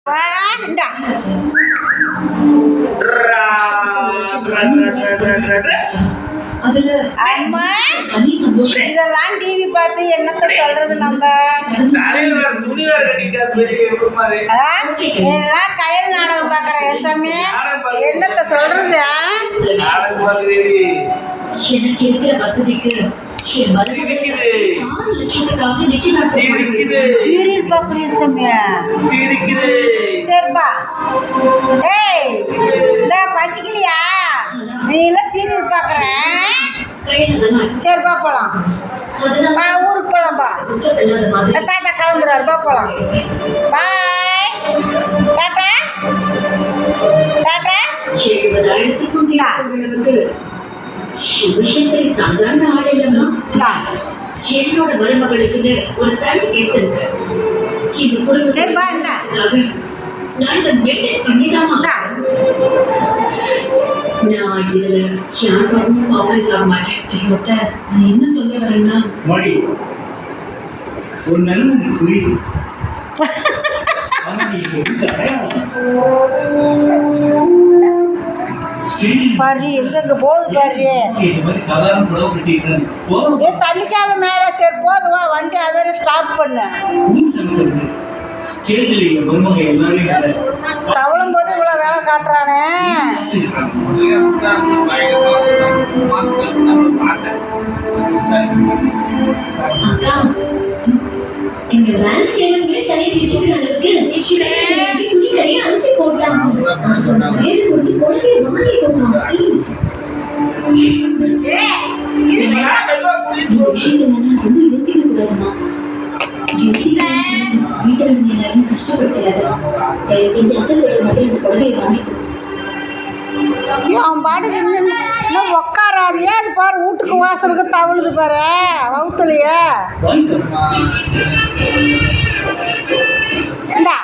இந்தா அம்மா இதெல்லாம் டிவி பார்த்து என்னத்த சொல்றது நம்ம எல்லாம் கயல் நாடகம் பார்க்குற எஸ்எம்ஏ என்னத்த சொல்றது எனக்கு இருக்கிற வசதிக்கு சீரியல் பார்க்குறேன் எஸ்எம்ஏ சரிப்பா ஏய் பசிக்கலையா நீ எல்லாம் சீரியல் பார்க்குறேன் சரிப்பா போகலாம் ஊருக்கு போகலாம்ப்பா டாட்டா கிளம்புறாருப்பா போகலாம் பாய் டாட்டா டாட்டா சிவசங்கரி சாதாரண ஆள் இல்லம்மா. என்னோட மருமகளுக்குன்னு ஒரு தனி கேட்டு இருக்கு. இந்த குடும்பத்துக்காக நான் இதை மெயின்டைன் பண்ணிதாமா. நான் இதுல யாருக்காகவும் காம்ப்ரமைஸ் ஆக மாட்டேன். ஐயோட்ட நான் என்ன சொல்ல வரேன்னா ஒரு நிலைமை புரியுது. பாரு எங்க போகுது பாரு தள்ளிக்காத மேல சரி போதுவா வண்டி அதே ஸ்டாப் பண்ண தவளும் போது இவ்வளவு வேலை காட்டுறானே எங்க வேலை செய்யறவங்களே தலையை பிடிச்சிட்டு அளவுக்கு துணி கரையை அலசி போட்டாங்க. கொடுத்து குழந்தைய வாங்கி போகலாம் ப்ளீஸ். ரொம்ப யோசிக்க கூடாதுமா. வீட்டில் எல்லாரும் கஷ்டப்படுத்தாது. தயவு செஞ்சு அத்தை சொல்ற மாதிரி இந்த குழந்தைய வாங்கி அவன் பாட்டுக்கு இன்னும் உக்காராதியே அது பாரு வீட்டுக்கு வாசலுக்கு தவழுது பாரு வவுத்துலையே இந்தா